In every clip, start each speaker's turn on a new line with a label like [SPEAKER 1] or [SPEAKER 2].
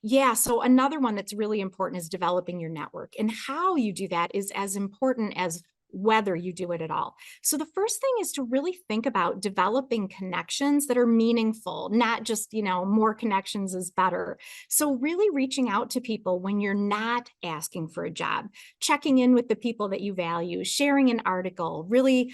[SPEAKER 1] Yeah, so another one that's really important is developing your network. And how you do that is as important as whether you do it at all. So the first thing is to really think about developing connections that are meaningful, not just, more connections is better. So really reaching out to people when you're not asking for a job, checking in with the people that you value, sharing an article, really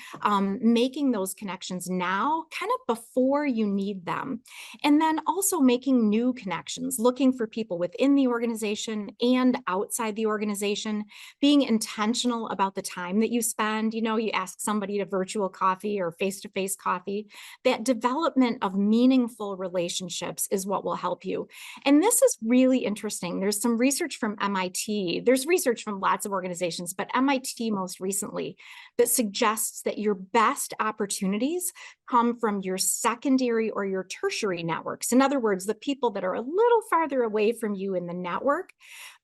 [SPEAKER 1] making those connections now, kind of before you need them. And then also making new connections, looking for people within the organization and outside the organization, being intentional about the time that you spend. You ask somebody to virtual coffee or face-to-face coffee. That development of meaningful relationships is what will help you. And this is really interesting. There's some research from MIT. There's research from lots of organizations, but MIT most recently that suggests that your best opportunities come from your secondary or your tertiary networks. In other words, the people that are a little farther away from you in the network,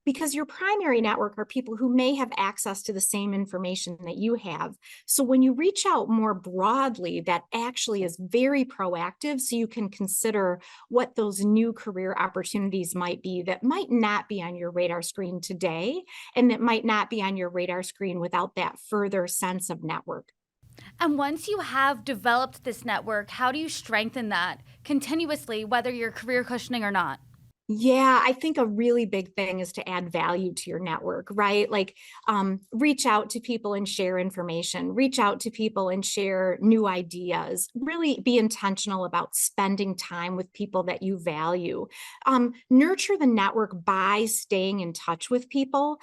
[SPEAKER 1] because your primary network are people who may have access to the same information that you have. So when you reach out more broadly, that actually is very proactive. So you can consider what those new career opportunities might be that might not be on your radar screen today, and that might not be on your radar screen without that further sense of network.
[SPEAKER 2] And once you have developed this network, how do you strengthen that continuously, whether you're career cushioning or not?
[SPEAKER 1] Yeah, I think a really big thing is to add value to your network, right? Like reach out to people and share information, reach out to people and share new ideas, really be intentional about spending time with people that you value. Nurture the network by staying in touch with people.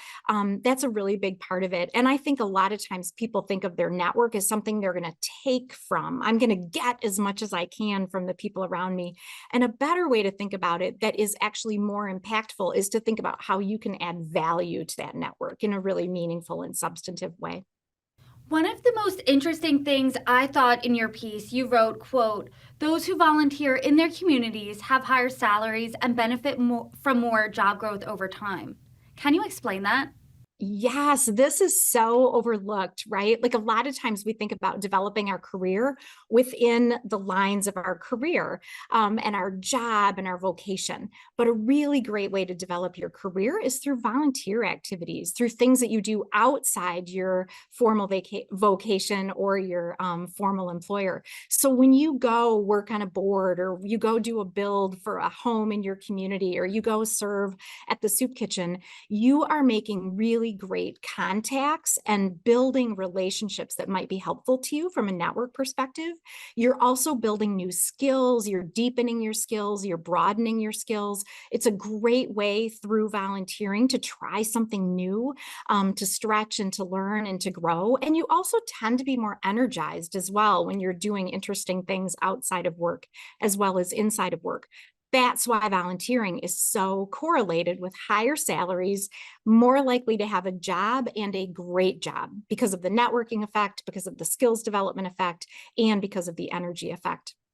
[SPEAKER 1] That's a really big part of it. And I think a lot of times people think of their network as something they're going to take from. I'm going to get as much as I can from the people around me. And a better way to think about it that is actually more impactful is to think about how you can add value to that network in a really meaningful and substantive way.
[SPEAKER 2] One of the most interesting things I thought in your piece, you wrote, quote, those who volunteer in their communities have higher salaries and benefit from more job growth over time. Can you explain that?
[SPEAKER 1] Yes, this is so overlooked, right? Like a lot of times we think about developing our career within the lines of our career and our job and our vocation. But a really great way to develop your career is through volunteer activities, through things that you do outside your formal vocation or your formal employer. So when you go work on a board, or you go do a build for a home in your community, or you go serve at the soup kitchen, you are making really great contacts and building relationships that might be helpful to you from a network perspective. You're also building new skills, you're deepening your skills, you're broadening your skills. It's a great way through volunteering to try something new, to stretch and to learn and to grow. And you also tend to be more energized as well when you're doing interesting things outside of work as well as inside of work. That's why volunteering is so correlated with higher salaries, more likely to have a job and a great job because of the networking effect, because of the skills development effect, and because of the energy effect.